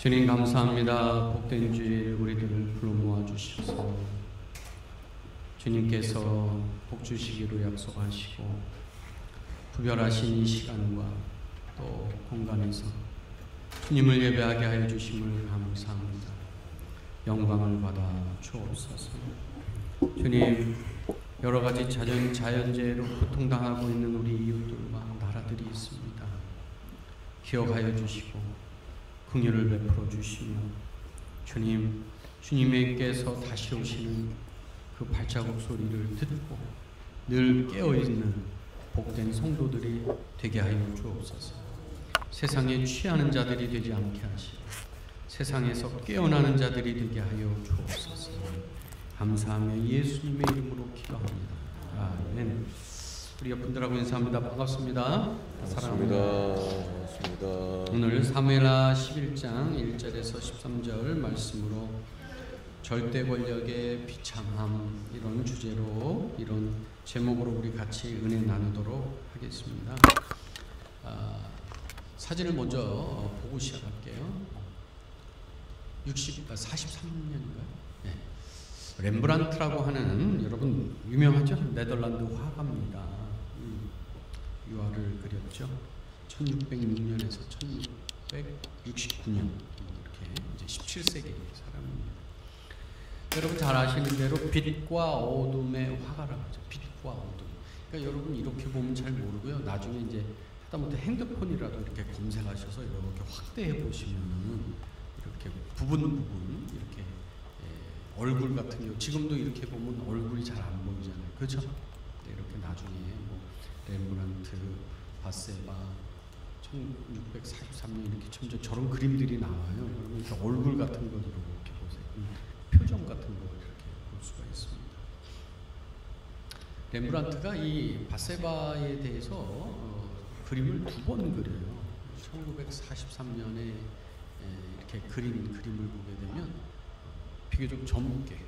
주님 감사합니다. 복된 주일 우리들을 불러 모아 주셔서 주님께서 복 주시기로 약속하시고 구별하신 이 시간과 또 공간에서 주님을 예배하게 하여 주심을 감사합니다. 영광을 받아 주옵소서. 주님, 여러 가지 자연재해로 고통당하고 있는 우리 이웃들과 나라들이 있습니다. 기억하여 주시고 긍휼을 베풀어 주시며 주님, 주님께서 다시 오시는 그 발자국 소리를 듣고 늘 깨어있는 복된 성도들이 되게 하여 주옵소서. 세상에 취하는 자들이 되지 않게 하시고 세상에서 깨어나는 자들이 되게 하여 주옵소서. 감사하며 예수님의 이름으로 기도합니다. 아멘. 우리 옆분들하고 인사합니다. 반갑습니다. 사랑합니다. 오늘 사무엘하 11장 1절에서 13절 말씀으로 절대 권력의 비참함, 이런 주제로, 이런 제목으로 우리 같이 은혜 나누도록 하겠습니다. 사진을 먼저 보고 시작할게요. 43년인가요? 네. 렘브란트라고 하는, 여러분 유명하죠? 네덜란드 화가입니다. 유화를 그렸죠. 1606년에서 1669년, 이렇게 이제 17세기 사람입니다. 여러분 잘 아시는 대로 빛과 어둠의 화가라고 하죠. 빛과 어둠. 그러니까 여러분 이렇게 보면 잘 모르고요. 나중에 이제 하다못해 핸드폰이라도 이렇게 검색하셔서 이렇게 확대해 보시면은 이렇게 부분 이렇게 얼굴 같은 경우 지금도 이렇게 보면 얼굴이 잘 안 보이잖아요. 그렇죠? 이렇게 나중에 뭐 렘브란트, 바세바 1643년 이렇게 점점 저런 그림들이 나와요. 그러니까 얼굴 같은 것으로 이렇게 보세요. 표정 같은 거 이렇게 볼 수가 있습니다. 렘브란트가 이 바세바에 대해서 그림을 2번 그려요. 1943년에 이렇게 그림을 보게 되면 비교적 젊게,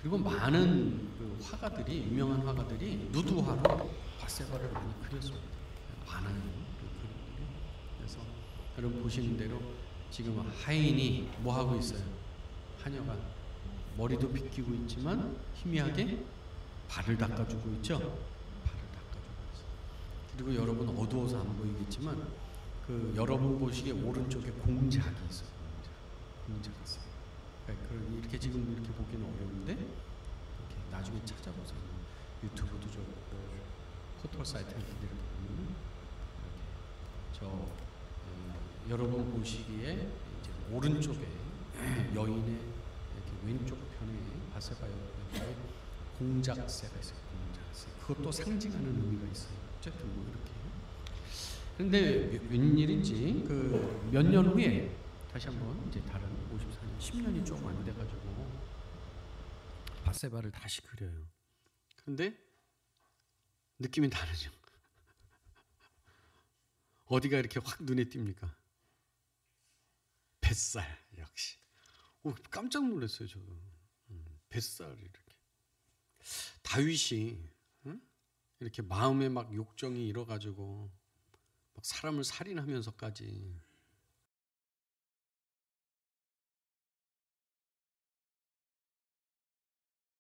그리고 많은 그 화가들이, 유명한 화가들이 누드화로 바세바를 많이 그렸습니다. 많은 그 그림들이. 그래서 여러분 보시는 대로 지금 하인이 뭐 하고 있어요? 하녀가 머리도 빗기고 있지만 희미하게 발을 닦아주고 있죠. 발을 닦아주고 있어요. 그리고 여러분 어두워서 안 보이겠지만 그 여러분 보시기에 오른쪽에 공작이 있어요. 공작이 있어요. 그러니까 이렇게 지금 이렇게 보기는 어려운데 이렇게 나중에 찾아보세요. 유튜브도 좋고 포털 사이트 이렇게 보면 이렇게 여러분 보시기에 이제 오른쪽에 여인의 이렇게 왼쪽 편에 바세바 여인의 공작새가 있어요. 공작새. 그것도 상징하는 의미가 있어요. 어쨌든 뭐 이렇게. 그런데 웬일인지 그 몇 년 후에 다시 한번 이제 다른 54년, 10년이 조금 안 돼가지고 바세바를 다시 그려요. 그런데 느낌이 다르죠. 어디가 이렇게 확 눈에 띕니까? 뱃살, 역시. 깜짝 놀랐어요, 저도. 뱃살이 이렇게. 다윗이 이렇게 마음에 막 욕정이 일어가지고 막 사람을 살인하면서까지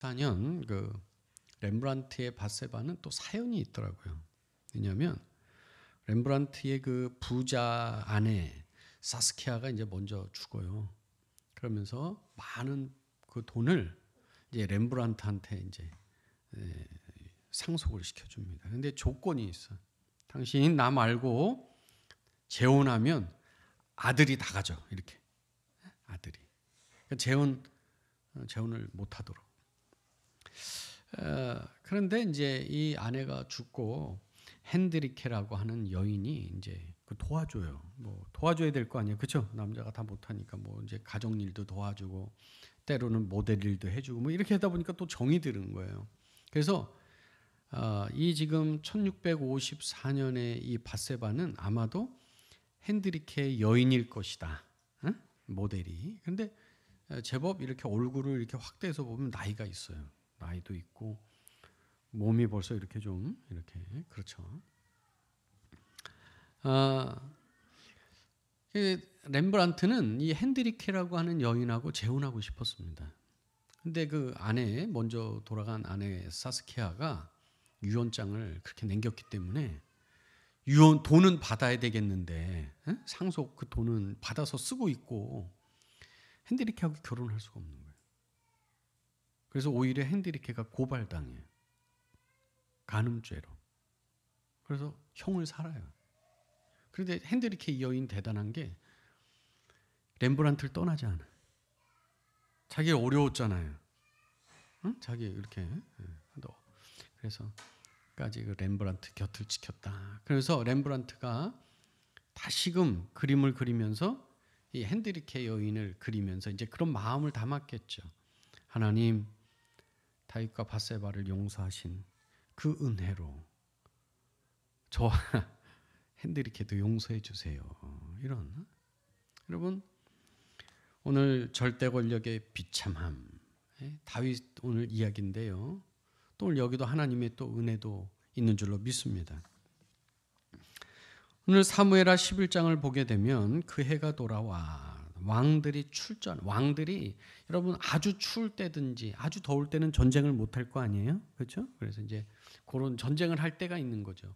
4년 그 렘브란트의 바세바는 또 사연이 있더라고요. 왜냐하면 렘브란트의 그 부자 아내 사스키아가 이제 먼저 죽어요. 그러면서 많은 그 돈을 이제 렘브란트한테 이제 상속을 시켜줍니다. 근데 조건이 있어. 당신 나 말고 재혼하면 아들이 다 가져. 이렇게 아들이. 그러니까 재혼을 못 하도록. 그런데 이제 이 아내가 죽고 핸드리케라고 하는 여인이 이제 그 도와줘요. 뭐 도와줘야 될 거 아니에요, 그렇죠? 남자가 다 못하니까 뭐 이제 가정 일도 도와주고 때로는 모델 일도 해주고 뭐 이렇게 하다 보니까 또 정이 드는 거예요. 그래서 이 지금 1654년에 이 바세바는 아마도 핸드리케의 여인일 것이다. 응? 모델이. 근데 제법 이렇게 얼굴을 이렇게 확대해서 보면 나이가 있어요. 나이도 있고 몸이 벌써 이렇게 좀 이렇게 그렇죠. 렘브란트는 이 핸드리케라고 하는 여인하고 재혼하고 싶었습니다. 근데 그 아내, 먼저 돌아간 아내 사스키아가 유언장을 그렇게 남겼기 때문에 돈은 받아야 되겠는데 상속 그 돈은 받아서 쓰고 있고 핸드리케하고 결혼할 수가 없는 거예요. 그래서 오히려 핸드리케가 고발당해요. 간음죄로. 그래서 형을 살아요. 그런데 핸드리케 이 여인 대단한 게 렘브란트를 떠나지 않아요. 자기 어려웠잖아요. 응? 자기 이렇게 그래서까지 그 렘브란트 곁을 지켰다. 그래서 렘브란트가 다시금 그림을 그리면서 이 핸드리케 여인을 그리면서 이제 그런 마음을 담았겠죠. 하나님, 다윗과 밧세바를 용서하신 그 은혜로 저와 핸드리케도 용서해 주세요. 이런 여러분 오늘 절대 권력의 비참함 다윗 오늘 이야기인데요. 또 오늘 여기도 하나님의 또 은혜도 있는 줄로 믿습니다. 오늘 사무엘하 11장을 보게 되면 그 해가 돌아와 왕들이 출전. 왕들이 여러분 아주 추울 때든지 아주 더울 때는 전쟁을 못 할 거 아니에요? 그렇죠? 그래서 이제 그런 전쟁을 할 때가 있는 거죠.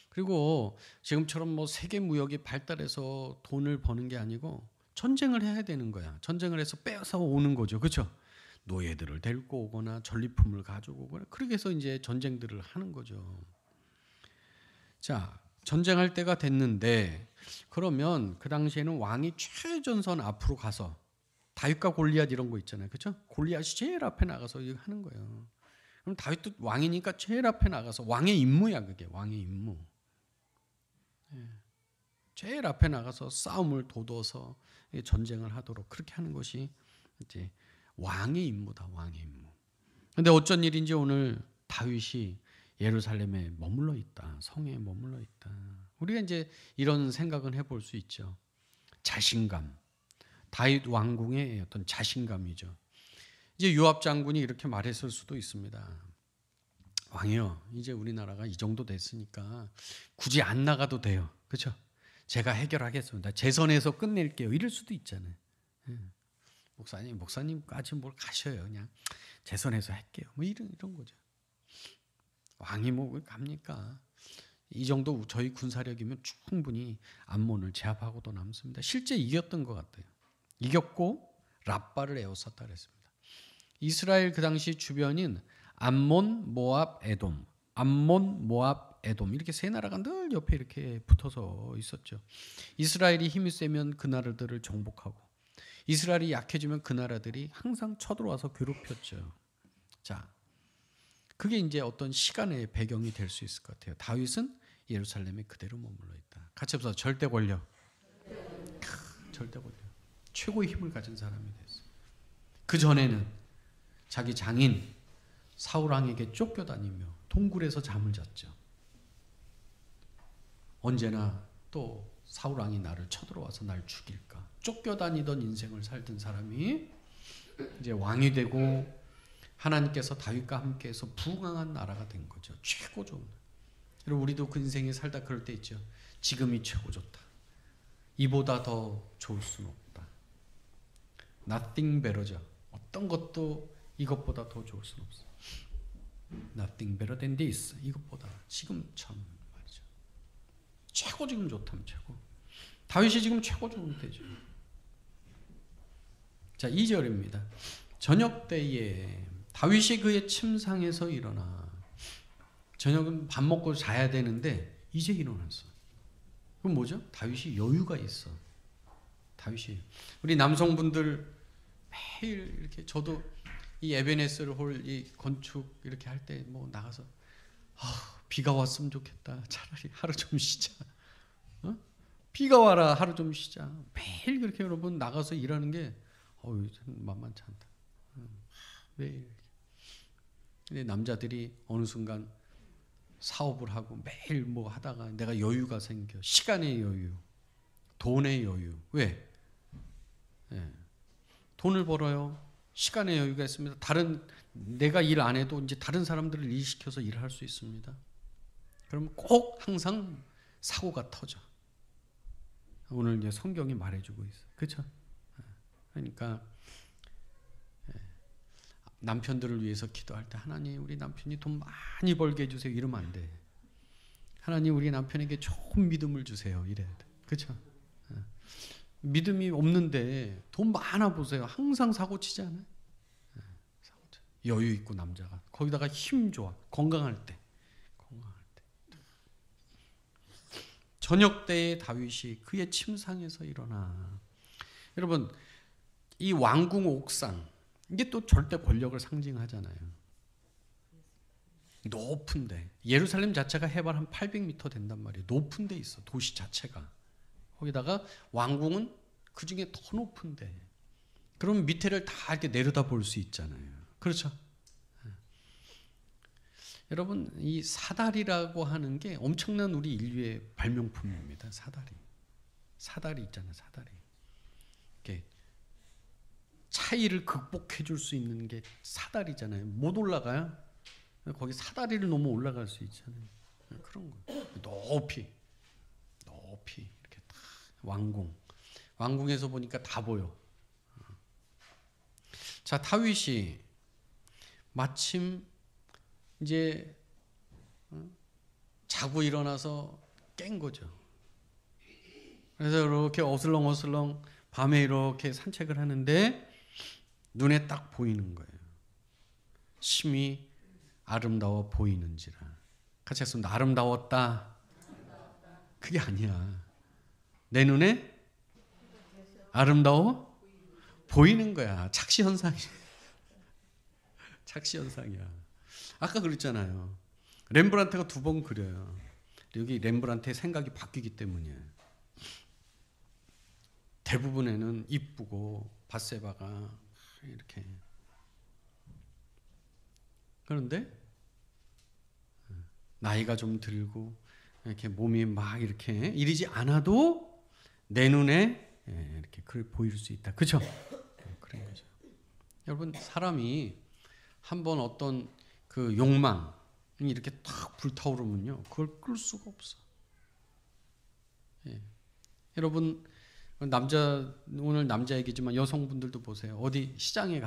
그리고 지금처럼 뭐 세계 무역이 발달해서 돈을 버는 게 아니고 전쟁을 해야 되는 거야. 전쟁을 해서 빼앗아 오는 거죠. 그렇죠? 노예들을 데리고 오거나 전리품을 가지고 오거나 그렇게 해서 이제 전쟁들을 하는 거죠. 자, 전쟁할 때가 됐는데 그러면 그 당시에는 왕이 최전선 앞으로 가서 다윗과 골리앗 이런 거 있잖아요. 그렇죠? 골리앗이 제일 앞에 나가서 이거 하는 거예요. 그럼 다윗도 왕이니까 제일 앞에 나가서 왕의 임무야. 그게 왕의 임무. 제일 앞에 나가서 싸움을 돋워서 전쟁을 하도록 그렇게 하는 것이 이제 왕의 임무다. 왕의 임무. 근데 어쩐 일인지 오늘 다윗이 예루살렘에 머물러 있다. 성에 머물러 있다. 우리가 이제 이런 생각은 해볼 수 있죠. 자신감. 다윗 왕궁의 어떤 자신감이죠. 이제 요압 장군이 이렇게 말했을 수도 있습니다. 왕이요, 이제 우리나라가 이 정도 됐으니까 굳이 안 나가도 돼요. 그렇죠? 제가 해결하겠습니다. 재선에서 끝낼게요. 이럴 수도 있잖아요. 목사님까지 뭘 가셔요. 그냥 재선에서 할게요. 뭐 이런 거죠. 왕이 뭐 갑니까? 이 정도 저희 군사력이면 충분히 암몬을 제압하고도 남습니다. 실제 이겼던 것 같아요. 이겼고 랍바를 에워쌌다 그랬습니다. 이스라엘 그 당시 주변인 암몬, 모압, 에돔, 암몬, 모압, 에돔 이렇게 세 나라가 늘 옆에 이렇게 붙어서 있었죠. 이스라엘이 힘이 세면 그 나라들을 정복하고 이스라엘이 약해지면 그 나라들이 항상 쳐들어와서 괴롭혔죠. 자, 그게 이제 어떤 시간의 배경이 될 수 있을 것 같아요. 다윗은 예루살렘에 그대로 머물러 있다. 같이 합시다. 절대 권력. 절대 권력. 최고의 힘을 가진 사람이 됐어요. 그 전에는 자기 장인 사울 왕에게 쫓겨다니며 동굴에서 잠을 잤죠. 언제나 또 사울 왕이 나를 쳐들어와서 날 죽일까. 쫓겨다니던 인생을 살던 사람이 이제 왕이 되고 하나님께서 다윗과 함께해서 부강한 나라가 된 거죠. 최고 좋은. 그리고 우리도 그 인생에 살다 그럴 때 있죠. 지금이 최고 좋다. 이보다 더 좋을 수는 없다. Nothing better죠. 어떤 것도 이것보다 더 좋을 수는 없어. Nothing better than this. 이것보다 지금처럼 말이죠. 최고 지금 좋다면 최고. 다윗이 지금 최고 좋은 때죠. 자, 2절입니다. 저녁 때에 다윗이 그의 침상에서 일어나. 저녁은 밥 먹고 자야 되는데 이제 일어났어. 그럼 뭐죠? 다윗이 여유가 있어. 다윗이. 우리 남성분들 매일 이렇게 저도 이 에베네스를 홀 이 건축 이렇게 할 때 뭐 나가서 비가 왔으면 좋겠다. 차라리 하루 좀 쉬자. 비가 와라. 하루 좀 쉬자. 매일 그렇게 여러분 나가서 일하는 게 만만치 않다. 매일. 근데 남자들이 어느 순간 사업을 하고 매일 뭐 하다가 내가 여유가 생겨. 시간의 여유, 돈의 여유. 왜? 돈을 벌어요. 시간의 여유가 있습니다. 내가 일 안 해도 이제 다른 사람들을 일시켜서 일할 수 있습니다. 그럼 꼭 항상 사고가 터져. 오늘 이제 성경이 말해주고 있어요. 그렇죠? 그러니까 남편들을 위해서 기도할 때 하나님 우리 남편이 돈 많이 벌게 해주세요 이러면 안 돼. 하나님 우리 남편에게 좋은 믿음을 주세요 이래야 돼. 그렇죠? 믿음이 없는데 돈 많아 보세요. 항상 사고 치지 않아요? 여유 있고 남자가 거기다가 힘 좋아 건강할 때 저녁 때에 다윗이 그의 침상에서 일어나. 여러분 이 왕궁 옥상 이게 또 절대 권력을 상징하잖아요. 높은데 예루살렘 자체가 해발 한 800m 된단 말이에요. 높은 데 있어 도시 자체가. 거기다가 왕궁은 그 중에 더 높은데 그럼 밑에를 다 이렇게 내려다 볼 수 있잖아요. 그렇죠? 여러분 이 사다리라고 하는 게 엄청난 우리 인류의 발명품입니다. 사다리 있잖아요. 사다리. 이렇게 차이를 극복해 줄 수 있는 게 사다리잖아요. 못 올라가요? 거기 사다리를 넘어 올라갈 수 있잖아요. 그런 거. 높이 이렇게 다 왕궁에서 보니까 다 보여. 자, 다윗이 마침 이제 자고 일어나서 깬 거죠. 그래서 이렇게 어슬렁어슬렁 밤에 이렇게 산책을 하는데 눈에 딱 보이는 거예요. 심히 아름다워 보이는지라. 같이 했습니다. 아름다웠다. 그게 아니야. 내 눈에 아름다워 보이는 거야. 착시현상이야. 착시현상이야. 아까 그랬잖아요. 렘브란트가 2번 그려요. 여기 렘브란트의 생각이 바뀌기 때문이에요. 대부분에는 이쁘고 밧세바가 이렇게. 그런데 나이가 좀 들고 이렇게 몸이 막 이렇게 이러지 않아도 내 눈에 이렇게 보일 수 있다. 그렇죠? 그런 거죠. 여러분 사람이 한번 어떤 그 욕망이 이렇게 탁 불타오르면요, 그걸 끌 수가 없어. 여러분 오늘 남자 얘기지만 여성분들도 보세요. 어디 시장에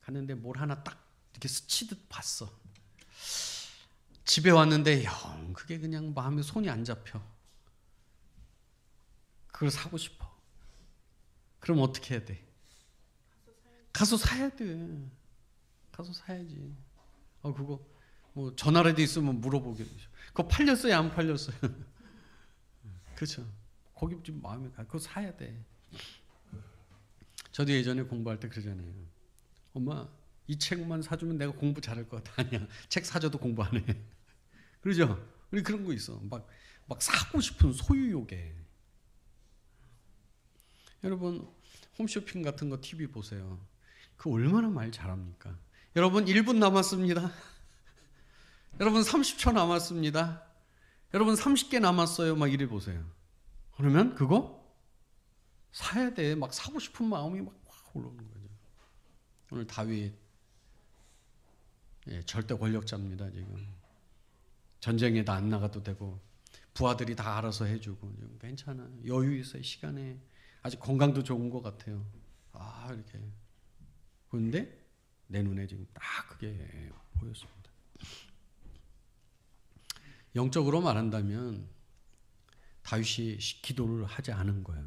갔는데 뭘 하나 딱 이렇게 스치듯 봤어. 집에 왔는데 영 그게 그냥 마음에 손이 안 잡혀. 그걸 사고 싶어. 그럼 어떻게 해야 돼? 가서 사야 돼. 가서 사야지. 그거 뭐 전화라도 있으면 물어보게 되죠. 그거 팔렸어요, 안 팔렸어요? 그렇죠. 거기 좀 마음에 가. 그거 사야 돼. 저도 예전에 공부할 때 그러잖아요. 엄마, 이 책만 사주면 내가 공부 잘할 것 같아. 아니야. 책 사줘도 공부 안 해. 그러죠? 우리 그런 거 있어. 막 사고 싶은 소유욕에. 여러분 홈쇼핑 같은 거 TV 보세요. 그 얼마나 말 잘합니까? 여러분 1분 남았습니다. 여러분 30초 남았습니다. 여러분 30개 남았어요. 막 이래 보세요. 그러면 그거 사야 돼. 막 사고 싶은 마음이 막 올라오는 거죠. 오늘 다윗 절대 권력자입니다. 지금 전쟁에 다 안 나가도 되고 부하들이 다 알아서 해주고 괜찮아. 여유 있어요. 시간에 아직 건강도 좋은 것 같아요. 이렇게 그런데 내 눈에 지금 딱 그게 보였습니다. 영적으로 말한다면 다윗이 기도를 하지 않은 거예요.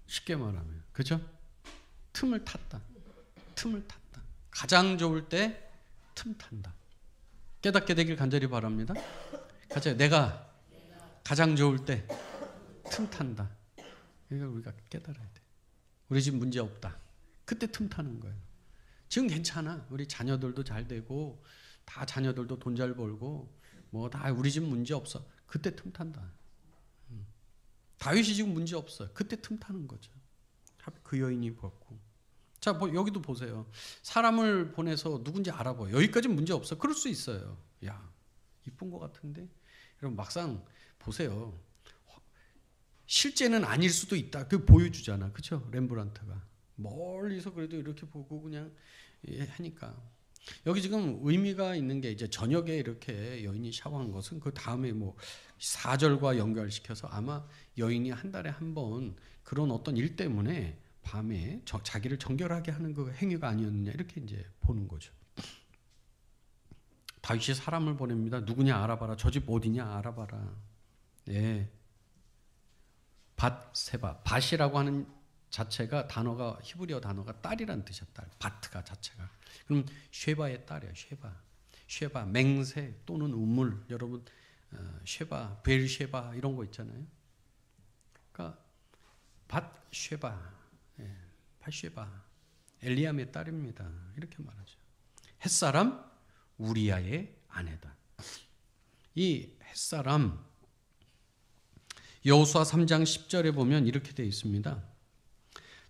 쉽게 말하면. 그렇죠? 틈을 탔다. 가장 좋을 때 틈 탄다. 깨닫게 되길 간절히 바랍니다. 같이 내가 가장 좋을 때 틈 탄다. 그러니까 우리가 깨달아야 돼. 우리 집 문제 없다. 그때 틈 타는 거예요. 지금 괜찮아. 우리 자녀들도 잘 되고 다 자녀들도 돈 잘 벌고 뭐 다 우리 집 문제 없어. 그때 틈 탄다. 다윗이 지금 문제 없어요. 그때 틈 타는 거죠. 그 여인이 보았고. 자, 여기도 보세요. 사람을 보내서 누군지 알아봐요. 여기까지는 문제 없어. 그럴 수 있어요. 야, 이쁜 것 같은데? 여러분 막상 보세요. 실제는 아닐 수도 있다. 그 보여주잖아. 그렇죠? 렘브란트가. 멀리서 그래도 이렇게 보고 그냥 하니까. 여기 지금 의미가 있는 게 이제 저녁에 이렇게 여인이 샤워한 것은 그 다음에 뭐 4절과 연결시켜서 아마 여인이 한 달에 한 번 그런 어떤 일 때문에 밤에 자기를 정결하게 하는 그 행위가 아니었느냐 이렇게 이제 보는 거죠. 다윗이 사람을 보냅니다. 누구냐 알아봐라. 저 집 어디냐 알아봐라. 예. 밧세바. 밧이라고 하는 자체가 단어가 히브리어 단어가 딸이란 뜻이야. 딸. 바트가 자체가. 그럼 쉐바의 딸이야. 쉐바 맹세 또는 우물. 여러분 쉐바, 베르쉐바 이런 거 있잖아요. 그러니까 밧쉐바. 예. 밧쉐바. 엘리암의 딸입니다. 이렇게 말하죠. 햇사람 우리아의 아내다. 이 햇사람 여호수아 3장 10절에 보면 이렇게 되어 있습니다.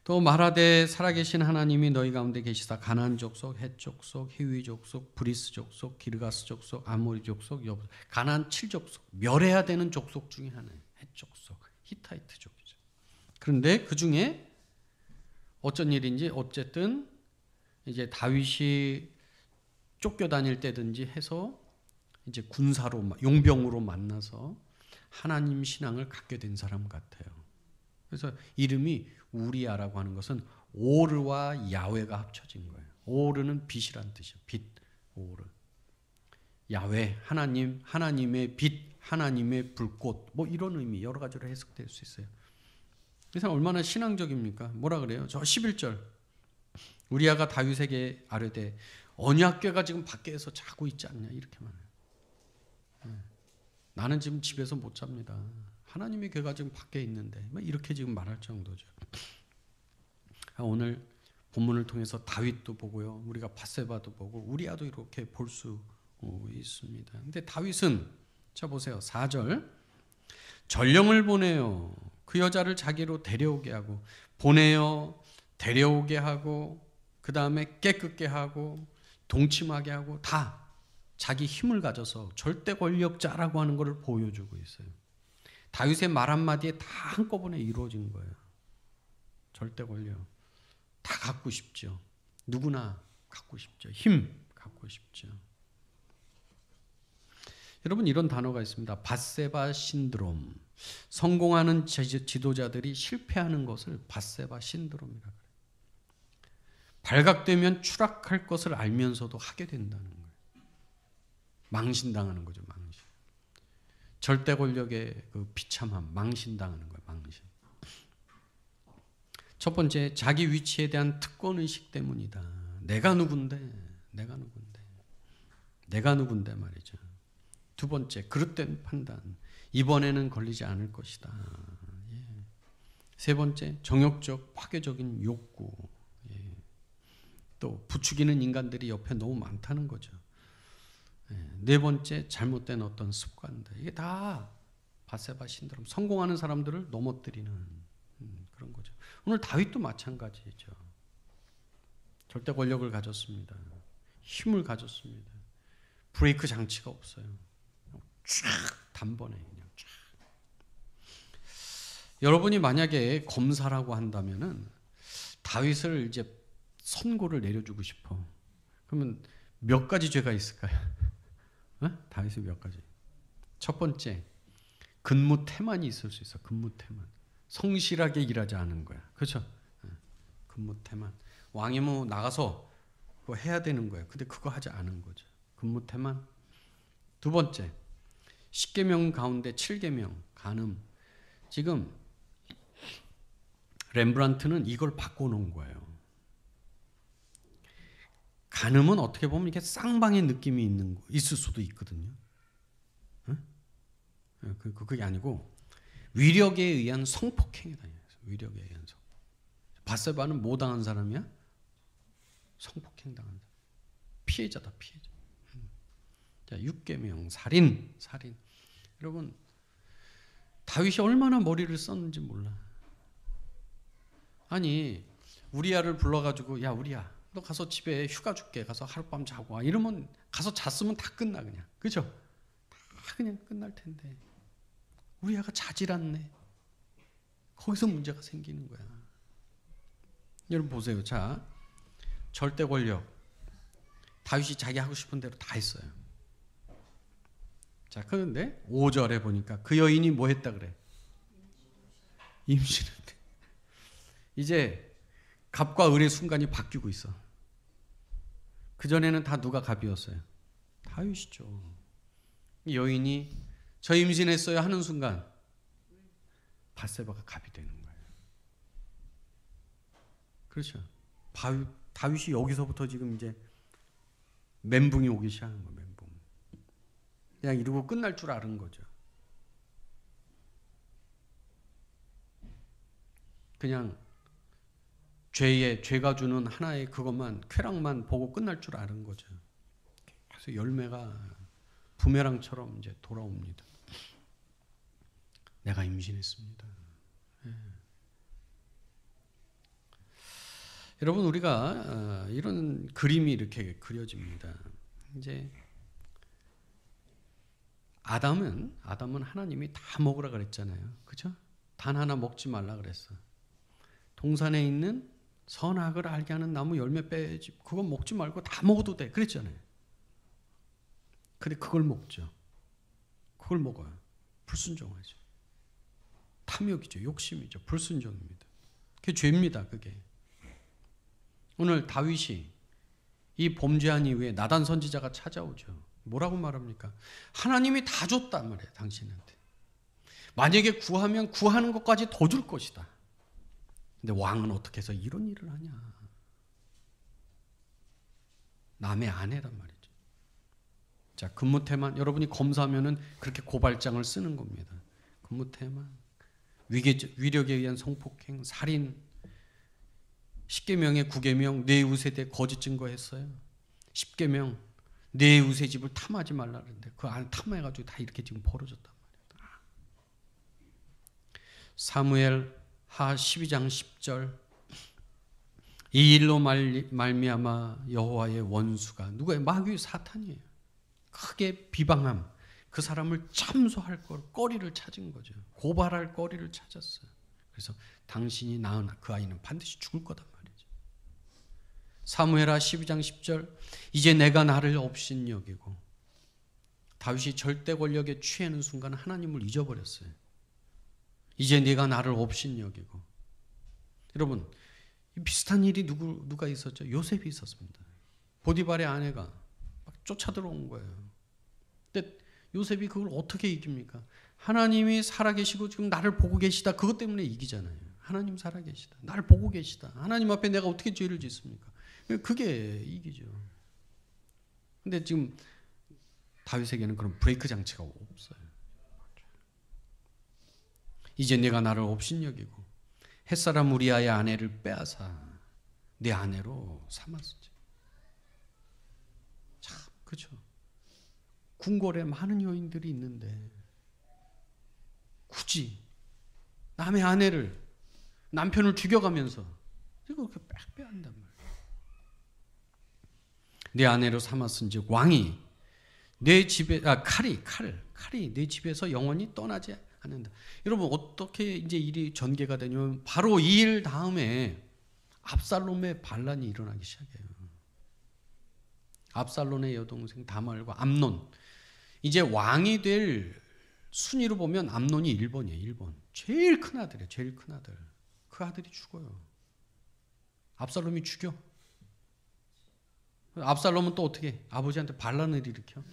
또 말하되 살아계신 하나님이 너희 가운데 계시다 가나안 족속, 헷 족속, 히위 족속, 브리스 족속, 기르가스 족속, 아모리 족속, 가나안 7족속 멸해야 되는 족속 중에 하나예요. 헷 족속, 히타이트 족이죠. 그런데 그 중에 어쩐 일인지 어쨌든 이제 다윗이 쫓겨다닐 때든지 해서 이제 군사로 용병으로 만나서 하나님 신앙을 갖게 된 사람 같아요. 그래서 이름이 우리아라고 하는 것은 오르와 야훼가 합쳐진 거예요. 오르는 빛이란 뜻이에요. 빛, 오르. 야훼, 하나님, 하나님의 빛, 하나님의 불꽃, 뭐 이런 의미 여러 가지로 해석될 수 있어요. 그래서 얼마나 신앙적입니까? 뭐라 그래요? 저 11절. 우리아가 다윗에게 아뢰되 언약궤가 지금 밖에서 자고 있지 않냐 이렇게 말해요. 나는 지금 집에서 못 잡니다. 하나님의 궤가 지금 밖에 있는데 이렇게 지금 말할 정도죠. 오늘 본문을 통해서 다윗도 보고요. 우리가 밧세바도 보고 우리아도 이렇게 볼 수 있습니다. 근데 다윗은 자 보세요. 4절 전령을 보내요. 그 여자를 자기로 데려오게 하고 보내요. 데려오게 하고 그 다음에 깨끗게 하고 동침하게 하고 다 자기 힘을 가져서 절대 권력자라고 하는 것을 보여주고 있어요. 다윗의 말 한마디에 다 한꺼번에 이루어진 거예요. 절대 권력. 다 갖고 싶죠. 누구나 갖고 싶죠. 힘 갖고 싶죠. 여러분 이런 단어가 있습니다. 밧세바 신드롬. 성공하는 지도자들이 실패하는 것을 밧세바 신드롬이라고 해요. 발각되면 추락할 것을 알면서도 하게 된다는 거예요. 망신당하는 거죠. 망신. 절대 권력의 그 비참함, 망신당하는 거예요. 망신. 첫 번째, 자기 위치에 대한 특권의식 때문이다. 내가 누군데 말이죠. 두 번째, 그릇된 판단. 이번에는 걸리지 않을 것이다. 예. 세 번째, 정욕적, 파괴적인 욕구. 예. 또 부추기는 인간들이 옆에 너무 많다는 거죠. 네 번째, 잘못된 어떤 습관들. 이게 다 밧세바 신드롬. 성공하는 사람들을 넘어뜨리는 그런 거죠. 오늘 다윗도 마찬가지죠. 절대 권력을 가졌습니다. 힘을 가졌습니다. 브레이크 장치가 없어요. 쫙 단번에 그냥 쫙. 여러분이 만약에 검사라고 한다면은 다윗을 이제 선고를 내려주고 싶어. 그러면 몇 가지 죄가 있을까요? 다윗이 몇 가지? 첫 번째, 근무 태만이 있을 수 있어. 근무 태만. 성실하게 일하지 않은 거야. 그렇죠? 근무 태만. 왕이 뭐 나가서 그거 해야 되는 거야. 근데 그거 하지 않은 거죠. 근무 태만. 두 번째, 10계명 가운데 7계명 간음. 지금 렘브란트는 이걸 바꿔놓은 거예요. 간음은 어떻게 보면 이렇게 쌍방의 느낌이 있을 수도 있거든요. 그게 아니고 위력에 의한 성폭행이다. 위력에 의한 성. 밧세바는 뭐 당한 사람이야? 성폭행 당한 사람. 피해자다, 피해자. 자, 6계명 살인. 여러분 다윗이 얼마나 머리를 썼는지 몰라. 아니 우리아를 불러가지고 야 우리아 너 가서 집에 휴가 줄게. 가서 하룻밤 자고 와. 이러면 가서 잤으면 다 끝나 그냥. 그죠? 다 그냥 끝날 텐데. 우리아가 자질 않네. 거기서 문제가 생기는 거야. 여러분 보세요. 자, 절대 권력. 다윗이 자기 하고 싶은 대로 다 했어요. 자, 그런데 5절에 보니까 그 여인이 뭐 했다 그래? 임신했대. 이제 갑과 을의 순간이 바뀌고 있어. 그전에는 다 누가 갑이었어요? 다윗이죠. 여인이 저 임신했어요 하는 순간 밧세바가 갑이 되는 거예요. 그렇죠. 다윗이 여기서부터 지금 이제 멘붕이 오기 시작한 거예요. 멘붕. 그냥 이러고 끝날 줄 아는 거죠. 그냥 죄가 주는 하나의 그것만 쾌락만 보고 끝날 줄 아는 거죠. 그래서 열매가 부메랑처럼 이제 돌아옵니다. 내가 임신했습니다. 예. 여러분, 우리가 이런 그림이 이렇게 그려집니다. 이제 아담은 하나님이 다 먹으라 그랬잖아요. 그죠? 단 하나 먹지 말라 그랬어. 동산에 있는 선악을 알게 하는 나무 열매 빼지, 그건 먹지 말고 다 먹어도 돼. 그랬잖아요. 근데 그걸 먹죠. 그걸 먹어요. 불순종하죠. 탐욕이죠. 욕심이죠. 불순종입니다. 그게 죄입니다. 그게. 오늘 다윗이 이 범죄한 이후에 나단 선지자가 찾아오죠. 뭐라고 말합니까? 하나님이 다 줬단 말이에요. 당신한테. 만약에 구하면 구하는 것까지 더 줄 것이다. 근데 왕은 어떻게 해서 이런 일을 하냐. 남의 아내란 말이죠. 자, 근무태만, 여러분이 검사하면은 그렇게 고발장을 쓰는 겁니다. 근무태만, 위력에 의한 성폭행, 살인, 10계명에 9계명, 내 이웃에 대해 거짓 증거했어요. 10계명, 내 이웃의 집을 탐하지 말라 그랬는데 그 안에 탐해가지고 다 이렇게 지금 벌어졌단 말이에요. 사무엘 하 12장 10절, 이 일로 말미암아 여호와의 원수가 누구예요? 마귀 사탄이에요. 크게 비방함. 그 사람을 참소할 거리를 찾은 거죠. 고발할 거리를 찾았어요. 그래서 당신이 낳은 그 아이는 반드시 죽을 거단 말이죠. 사무엘하 12장 10절, 이제 내가 나를 없인 여기고. 다윗이 절대 권력에 취하는 순간 하나님을 잊어버렸어요. 이제 네가 나를 없인 여기고. 여러분, 비슷한 일이 누가 있었죠? 요셉이 있었습니다. 보디발의 아내가 막 쫓아 들어온 거예요. 근데 요셉이 그걸 어떻게 이깁니까? 하나님이 살아계시고 지금 나를 보고 계시다. 그것 때문에 이기잖아요. 하나님 살아계시다. 나를 보고 계시다. 하나님 앞에 내가 어떻게 죄를 짓습니까? 그게 이기죠. 근데 지금 다윗에게는 그런 브레이크 장치가 없어요. 이제 내가 나를 업신여기고 햇사람 우리아의 아내를 빼앗아 내 아내로 삼았지. 참, 그렇죠. 궁궐에 많은 여인들이 있는데 굳이 남의 아내를, 남편을 죽여가면서 이거 그렇게 빼앗는단 말이에요. 내 아내로 삼았은즉 왕이 내 집에 칼이 내 집에서 영원히 떠나지 않는다. 여러분, 어떻게 이제 일이 전개가 되냐면 바로 이 일 다음에 압살롬의 반란이 일어나기 시작해요. 압살롬의 여동생 다말과 암논. 이제 왕이 될 순위로 보면 암논이 1번이에요. 1번. 제일 큰 아들이에요. 제일 큰 아들. 그 아들이 죽어요. 압살롬이 죽여. 압살롬은 또 어떻게 해? 아버지한테 반란을 일으켜.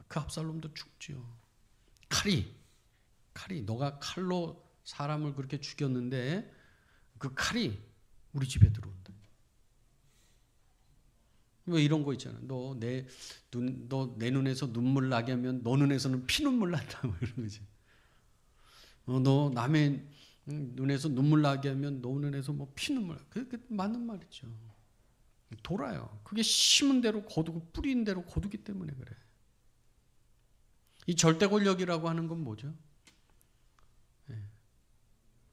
그 압살롬도 죽지요. 칼이 너가 칼로 사람을 그렇게 죽였는데 그 칼이 우리 집에 들어온다. 뭐 이런 거 있잖아. 너 내 눈에서 눈물 나게 하면 너 눈에서는 피눈물 난다. 뭐 이런 거지. 너 남의 눈에서 눈물 나게 하면 너 눈에서 뭐 피눈물. 그게 맞는 말이죠. 돌아요. 그게 심은 대로 거두고 뿌린 대로 거두기 때문에 그래. 이 절대 권력이라고 하는 건 뭐죠?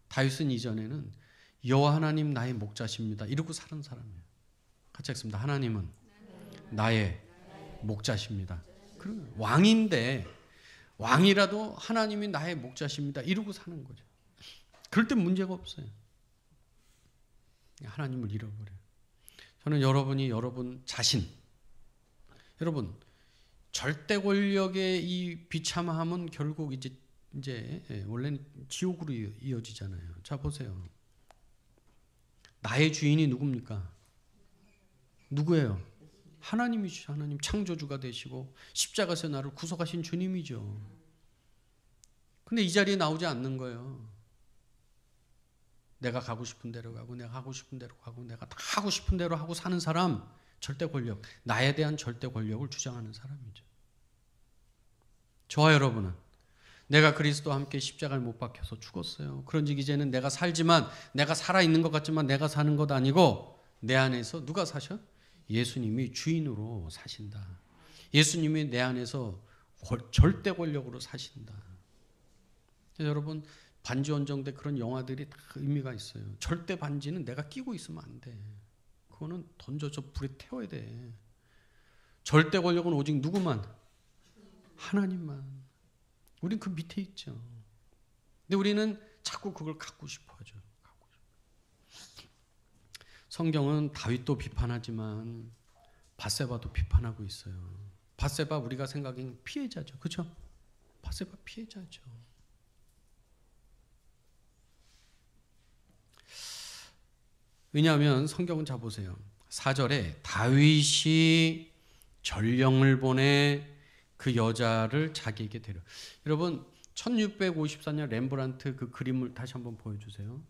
다윗은 이전에는 여호와 하나님 나의 목자십니다. 이러고 사는 사람이에요. 같이 하겠습니다. 하나님은 나의 목자십니다. 그러면 왕인데 왕이라도 하나님이 나의 목자십니다. 이러고 사는 거죠. 그럴 땐 문제가 없어요. 하나님을 잃어버려요. 저는 여러분이 여러분 자신, 여러분 절대 권력의 이 비참함은 결국 이제 원래는 지옥으로 이어지잖아요. 자 보세요. 나의 주인이 누굽니까? 누구예요? 하나님이시죠. 하나님 창조주가 되시고 십자가에서 나를 구속하신 주님이죠. 근데 이 자리에 나오지 않는 거예요. 내가 가고 싶은 대로 가고 내가 하고 싶은 대로 가고 내가 다 하고 싶은 대로 하고 사는 사람, 절대 권력, 나에 대한 절대 권력을 주장하는 사람이죠. 저와 여러분은 내가 그리스도와 함께 십자가에 못 박혀서 죽었어요. 그런즉 이제는 내가 살지만 내가 살아있는 것 같지만 내가 사는 것 아니고 내 안에서 누가 사셔? 예수님이 주인으로 사신다. 예수님이 내 안에서 절대 권력으로 사신다. 여러분 반지 원정대 그런 영화들이 다 의미가 있어요. 절대 반지는 내가 끼고 있으면 안 돼. 그거는 던져서 불에 태워야 돼. 절대 권력은 오직 누구만? 하나님만. 우린 그 밑에 있죠. 근데 우리는 자꾸 그걸 갖고 싶어 하죠. 성경은 다윗도 비판하지만 밧세바도 비판하고 있어요. 밧세바 우리가 생각하기엔 피해자죠. 그렇죠? 밧세바 피해자죠. 왜냐하면 성경은 자 보세요. 4절에 다윗이 전령을 보내 그 여자를 자기에게 데려. 여러분 1654년 렘브란트 그 그림을 다시 한번 보여주세요.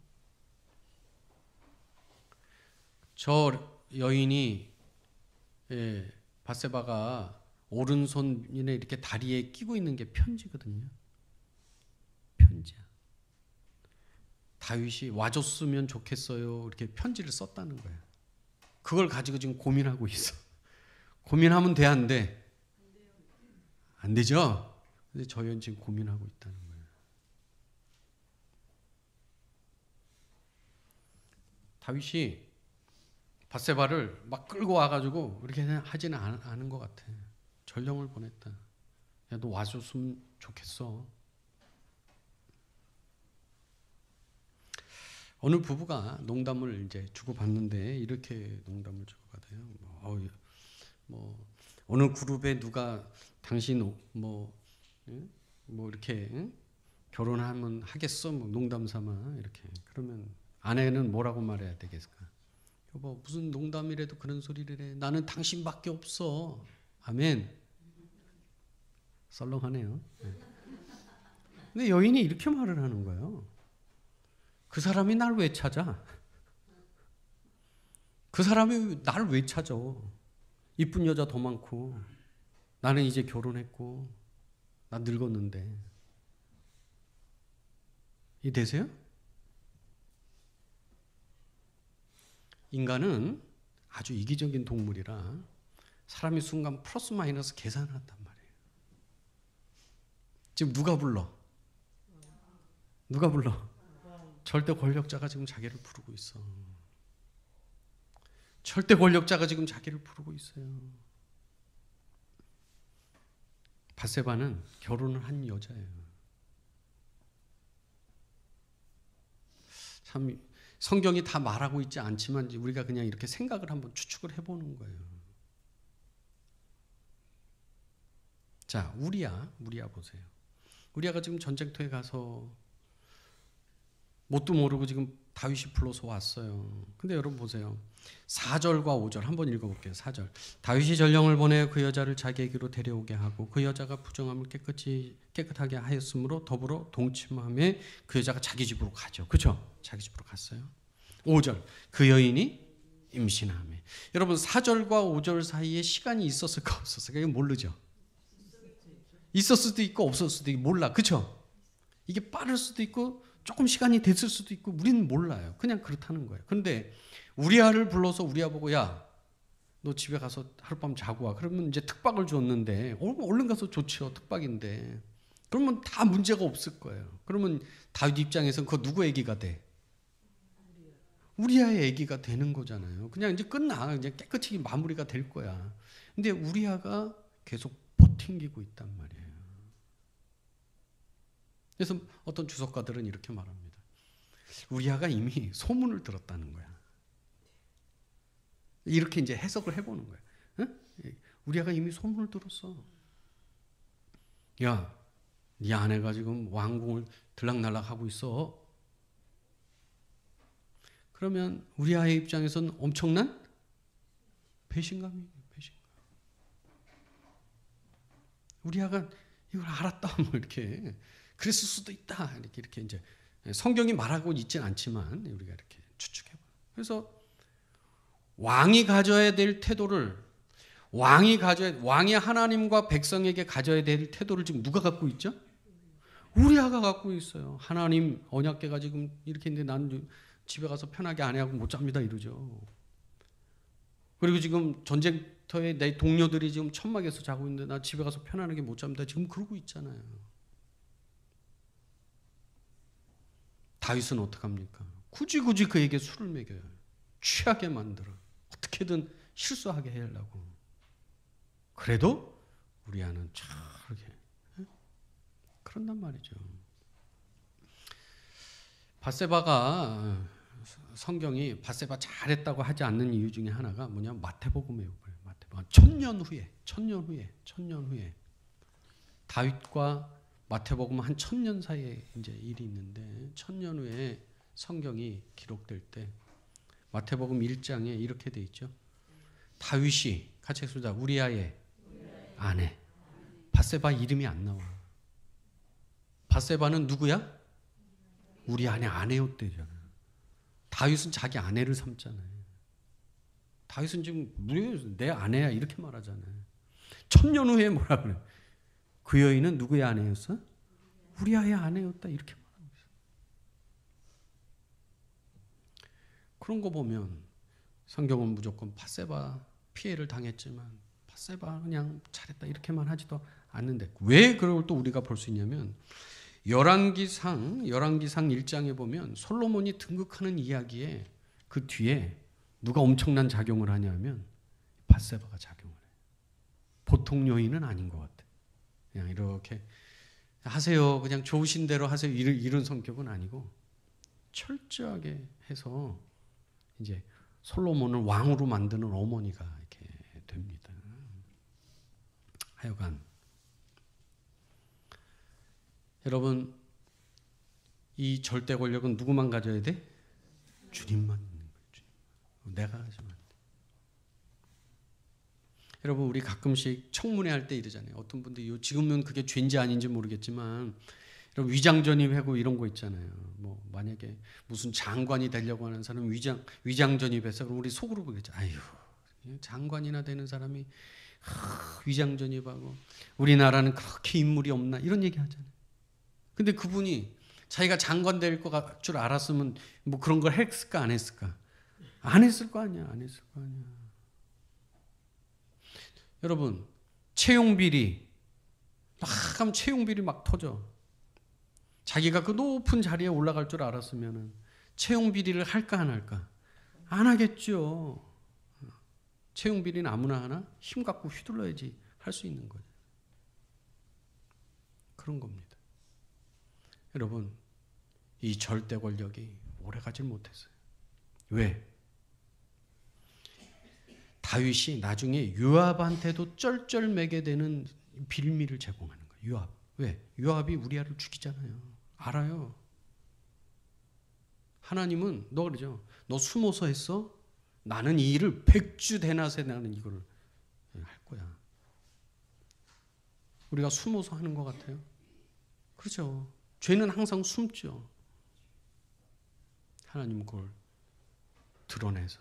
저 여인이 밧세바가 오른손이나 이렇게 다리에 끼고 있는 게 편지거든요. 편지야. 다윗이 와줬으면 좋겠어요. 이렇게 편지를 썼다는 거예요. 그걸 가지고 지금 고민하고 있어. 고민하면 돼, 안 돼? 안 되죠? 근데 저 여인 지금 고민하고 있다는 거예요. 다윗이 밧세바를 막 끌고 와가지고 이렇게 하지는 않은 것 같아. 전령을 보냈다. 야, 너 와줬으면 좋겠어. 어느 부부가 농담을 이제 주고받는데 이렇게 농담을 주고받아요. 어느 그룹에 누가 당신 뭐 이렇게 결혼하면 하겠어? 뭐 농담 삼아 이렇게. 그러면 아내는 뭐라고 말해야 되겠을까? 여보 무슨 농담이라도 그런 소리를 해. 나는 당신밖에 없어. 아멘. 썰렁하네요. 근데 여인이 이렇게 말을 하는 거예요. 그 사람이 날 왜 찾아? 그 사람이 날 왜 찾아? 이쁜 여자 더 많고 나는 이제 결혼했고 나 늙었는데. 이해되세요? 인간은 아주 이기적인 동물이라 사람이 순간 플러스 마이너스 계산을 한단 말이에요. 지금 누가 불러? 누가 불러? 절대 권력자가 지금 자기를 부르고 있어. 절대 권력자가 지금 자기를 부르고 있어요. 밧세바는 결혼을 한 여자예요. 참 성경이 다 말하고 있지 않지만 우리가 그냥 이렇게 생각을 한번 추측을 해보는 거예요. 자, 우리야 보세요. 우리야가 지금 전쟁터에 가서 뭣도 모르고 지금 다윗이 불러서 왔어요. 근데 여러분 보세요. 4절과 5절 한번 읽어볼게요. 4절. 다윗이 전령을 보내 그 여자를 자기에게로 데려오게 하고 그 여자가 부정함을 깨끗하게 하였으므로 더불어 동침함에 그 여자가 자기 집으로 가죠. 그렇죠? 자기 집으로 갔어요. 5절. 그 여인이 임신하며. 여러분 4절과 5절 사이에 시간이 있었을까 없었을까? 이건 모르죠. 있었을 수도 있고 없었을 수도 있고 몰라. 그렇죠? 이게 빠를 수도 있고 조금 시간이 됐을 수도 있고 우리는 몰라요. 그냥 그렇다는 거예요. 그런데 우리아를 불러서 우리아 보고 야, 너 집에 가서 하룻밤 자고 와. 그러면 이제 특박을 줬는데 얼른 가서 좋죠. 특박인데. 그러면 다 문제가 없을 거예요. 그러면 다윗 입장에서는 그거 누구 얘기가 돼? 우리아의 얘기가 되는 거잖아요. 그냥 이제 끝나. 이제 깨끗이 마무리가 될 거야. 근데 우리아가 계속 버팅기고 있단 말이에요. 그래서 어떤 주석가들은 이렇게 말합니다. 우리아가 이미 소문을 들었다는 거야. 이렇게 이제 해석을 해보는 거예요. 응? 우리아가 이미 소문을 들었어. 야, 네 아내가 지금 왕궁을 들락날락 하고 있어. 그러면 우리아의 입장에서는 엄청난 배신감이에요. 배신감. 우리아가 이걸 알았다 뭐 이렇게 그랬을 수도 있다 이렇게 이제 성경이 말하고 있지는 않지만 우리가 이렇게 추측해봐. 그래서 왕이 가져야 될 태도를 왕이 하나님과 백성에게 가져야 될 태도를 지금 누가 갖고 있죠? 우리아가 갖고 있어요. 하나님 언약궤가 지금 이렇게 있는데 나는 집에 가서 편하게 아내하고 못 잡니다 이러죠. 그리고 지금 전쟁터에 내 동료들이 지금 천막에서 자고 있는데 나 집에 가서 편안하게 못 잡니다. 지금 그러고 있잖아요. 다윗은 어떡합니까? 굳이 그에게 술을 먹여요. 취하게 만들어. 어떻게든 실수하게 하려고. 그래도 우리아는 저렇게 그런단 말이죠. 밧세바가 성경이 밧세바 잘했다고 하지 않는 이유 중에 하나가 뭐냐? 마태복음이에요. 마태복음. 천년 후에 다윗과 마태복음 한 1000년 사이에 이제 일이 있는데 1000년 후에 성경이 기록될 때 마태복음 1장에 이렇게 돼 있죠. 다윗이 같이 읽습니다. 우리아의 아내 밧세바 이름이 안 나와. 밧세바는 누구야? 우리 아내였대잖아요. 다윗은 자기 아내를 삼잖아요. 다윗은 지금 내 아내야 이렇게 말하잖아요. 1000년 후에 뭐라 그래? 그 여인은 누구의 아내였어? 우리아의 아내였다 이렇게 말하고 있어요. 그런 거 보면 성경은 무조건 밧세바 피해를 당했지만 밧세바 그냥 잘했다 이렇게만 하지도 않는데 왜 그걸 또 우리가 볼 수 있냐면 열왕기상 1장에 보면 솔로몬이 등극하는 이야기에 그 뒤에 누가 엄청난 작용을 하냐면 밧세바가 작용을 해요. 보통 여인은 아닌 것 같아요. 그냥 이렇게 하세요. 그냥 좋으신 대로 하세요. 이런 성격은 아니고 철저하게 해서 이제 솔로몬을 왕으로 만드는 어머니가 이렇게 됩니다. 하여간 여러분 이 절대 권력은 누구만 가져야 돼? 주님만 있는 거예요. 내가 가지면 안 돼. 여러분 우리 가끔씩 청문회 할 때 이러잖아요. 어떤 분들이 지금은 그게 죄인지 아닌지 모르겠지만 여러분 위장 전입하고 이런 거 있잖아요. 뭐 만약에 무슨 장관이 되려고 하는 사람 위장 전입해서 그럼 우리 속으로 보겠죠. 아유 장관이나 되는 사람이 위장 전입하고 우리나라는 그렇게 인물이 없나 이런 얘기 하잖아요. 근데 그분이 자기가 장관 될 줄 알았으면 뭐 그런 걸 했을까 안 했을까? 안 했을 거 아니야. 안 했을 거 아니야. 여러분 채용 비리 막 하면 채용 비리 막 터져. 자기가 그 높은 자리에 올라갈 줄 알았으면 채용 비리를 할까 안 할까? 안 하겠죠. 채용 비리는 아무나 하나 힘 갖고 휘둘러야지 할 수 있는 거예요. 그런 겁니다. 여러분 이 절대 권력이 오래가질 못했어요. 왜? 다윗이 나중에 요압한테도 쩔쩔매게 되는 빌미를 제공하는 거예요. 요압. 왜? 요압이 우리아를 죽이잖아요. 알아요. 하나님은 너 그러죠. 너 숨어서 했어? 나는 이 일을 백주대낮에 나는 이거를 할 거야. 우리가 숨어서 하는 것 같아요. 그렇죠. 죄는 항상 숨죠. 하나님은 그걸 드러내서.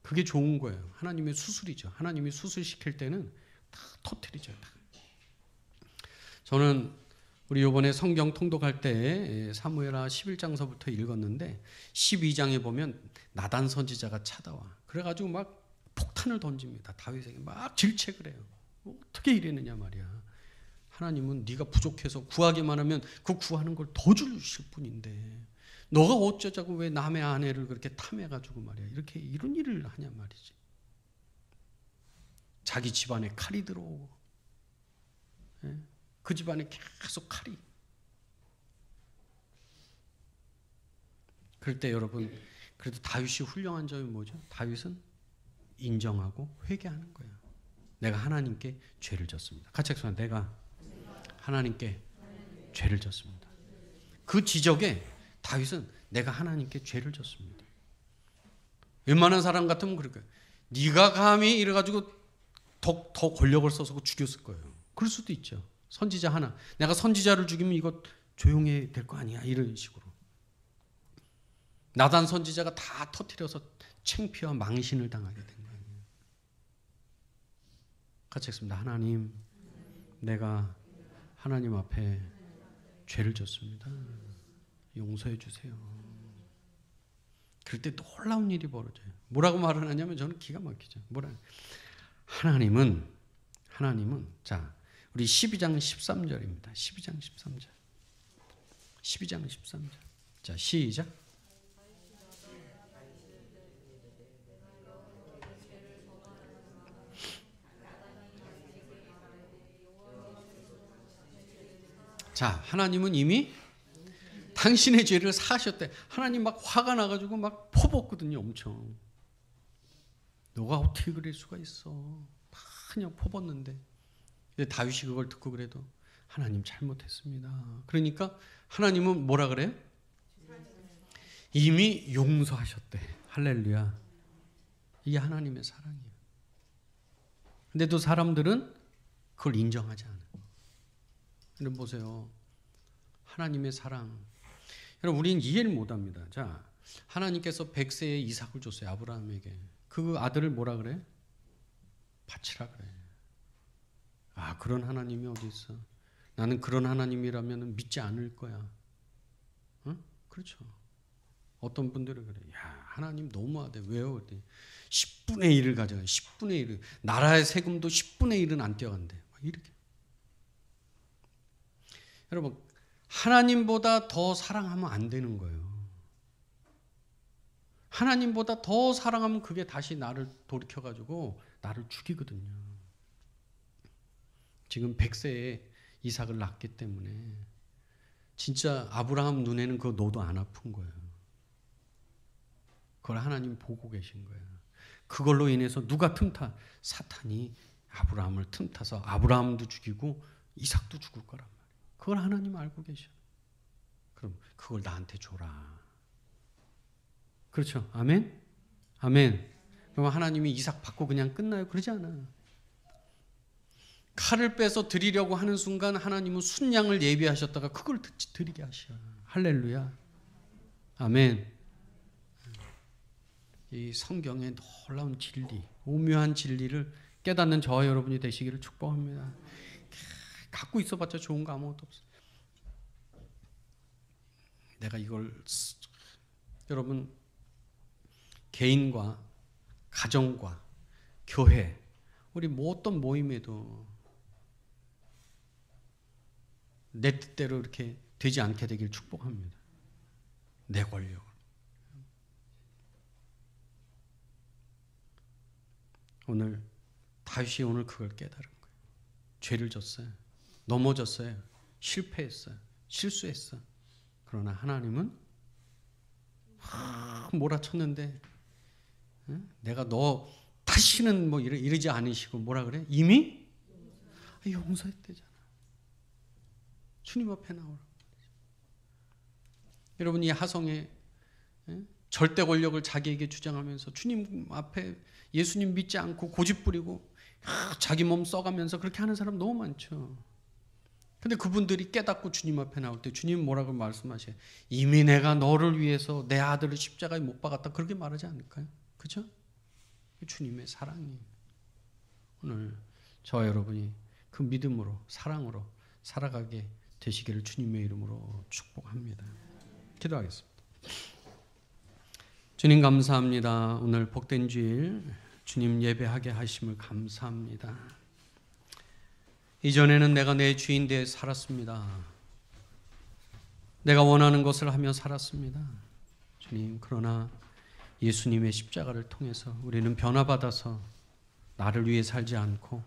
그게 좋은 거예요. 하나님의 수술이죠. 하나님이 수술시킬 때는 다 터뜨리죠. 다. 저는 우리 이번에 성경 통독할 때 사무엘하 11장서부터 읽었는데 12장에 보면 나단 선지자가 찾아와. 그래가지고 막 폭탄을 던집니다. 다윗에게 막 질책을 해요. 어떻게 이랬느냐 말이야. 하나님은 네가 부족해서 구하기만 하면 그 구하는 걸 더 주실 뿐인데 너가 어쩌자고 왜 남의 아내를 그렇게 탐해가지고 말이야. 이렇게 이런 일을 하냐 말이지. 자기 집안에 칼이 들어오고 그 집안에 계속 칼이. 그럴 때 여러분 그래도 다윗이 훌륭한 점이 뭐죠? 다윗은 인정하고 회개하는 거예요. 내가 하나님께 죄를 졌습니다. 같이 하겠습니다. 내가 하나님께 죄를 졌습니다. 그 지적에 다윗은 내가 하나님께 죄를 졌습니다. 웬만한 사람 같으면 그럴 거예요. 네가 감히 이래가지고 더 권력을 써서 죽였을 거예요. 그럴 수도 있죠. 선지자 하나. 내가 선지자를 죽이면 이거 조용해야 될 거 아니야. 이런 식으로. 나단 선지자가 다 터뜨려서 창피와 망신을 당하게 된 거 아니에요. 같이 했습니다. 하나님, 내가 하나님 앞에 죄를 졌습니다. 용서해 주세요. 그럴 때 놀라운 일이 벌어져요. 뭐라고 말을 하냐면 저는 기가 막히죠. 하나님은 자, 우리 12장 13절입니다. 12장 13절. 12장 13절. 자, 시작. 자, 하나님은 이미 당신의 죄를 사하셨대. 하나님 막 화가 나가지고 막 퍼붓거든요, 엄청. 너가 어떻게 그럴 수가 있어? 막 그냥 퍼붓는데. 근데 다윗이 그걸 듣고 그래도 하나님 잘못했습니다. 그러니까 하나님은 뭐라 그래요? 이미 용서하셨대. 할렐루야. 이게 하나님의 사랑이에요. 근데도 사람들은 그걸 인정하지 않아요. 여러분 보세요. 하나님의 사랑. 여러분 우리는 이해를 못합니다. 자, 하나님께서 100세의 이삭을 줬어요. 아브라함에게. 그 아들을 뭐라 그래? 바치라 그래. 아, 그런 하나님이 어디 있어? 나는 그런 하나님이라면 믿지 않을 거야. 응? 그렇죠. 어떤 분들은 그래. 야, 하나님 너무하대. 왜요? 10분의 1을 가져가요. 10분의 1을. 나라의 세금도 10분의 1은 안 떼어간대. 막 이렇게. 여러분, 하나님보다 더 사랑하면 안 되는 거예요. 하나님보다 더 사랑하면 그게 다시 나를 돌이켜가지고 나를 죽이거든요. 지금 100세에 이삭을 낳기 때문에 진짜 아브라함 눈에는 그 노도 안 아픈 거예요. 그걸 하나님 보고 계신 거예요. 그걸로 인해서 누가 틈타? 사탄이 아브라함을 틈타서 아브라함도 죽이고 이삭도 죽을 거란 말이에요. 그걸 하나님 알고 계셔. 그럼 그걸 나한테 줘라. 그렇죠? 아멘? 아멘. 그럼 하나님이 이삭 받고 그냥 끝나요? 그러지 않아요. 칼을 빼서 드리려고 하는 순간 하나님은 순양을 예비하셨다가 그걸 드리게 하셔. 할렐루야. 아멘. 이 성경의 놀라운 진리, 오묘한 진리를 깨닫는 저와 여러분이 되시기를 축복합니다. 갖고 있어봤자 좋은 거 아무것도 없어요. 내가 이걸 여러분 개인과 가정과 교회 우리 뭐 어떤 모임에도 내 뜻대로 이렇게 되지 않게 되길 축복합니다. 내 권력. 오늘 다윗이 오늘 그걸 깨달은 거예요. 죄를 졌어요. 넘어졌어요. 실패했어요. 실수했어. 그러나 하나님은 몰아쳤는데 내가 너 다시는 뭐 이러지 않으시고 뭐라 그래? 이미 용서했대잖아. 주님 앞에 나오라고. 여러분 이 하성에 절대 권력을 자기에게 주장하면서 주님 앞에 예수님 믿지 않고 고집 부리고 자기 몸 써가면서 그렇게 하는 사람 너무 많죠. 근데 그분들이 깨닫고 주님 앞에 나올 때 주님 뭐라고 말씀하셔요? 이미 내가 너를 위해서 내 아들을 십자가에 못 박았다. 그렇게 말하지 않을까요? 그죠? 주님의 사랑이에요. 오늘 저와 여러분이 그 믿음으로 사랑으로 살아가게 되시기를 주님의 이름으로 축복합니다. 기도하겠습니다. 주님 감사합니다. 오늘 복된 주일 주님 예배하게 하심을 감사합니다. 이전에는 내가 내 주인 되어 살았습니다. 내가 원하는 것을 하며 살았습니다. 주님, 그러나 예수님의 십자가를 통해서 우리는 변화받아서 나를 위해 살지 않고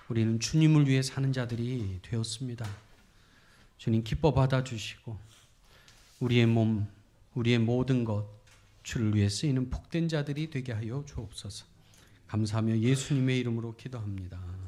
우리는 주님을 위해 사는 자들이 되었습니다. 주님 기뻐 받아주시고 우리의 몸, 우리의 모든 것, 주를 위해 쓰이는 복된 자들이 되게 하여 주옵소서. 감사하며 예수님의 이름으로 기도합니다.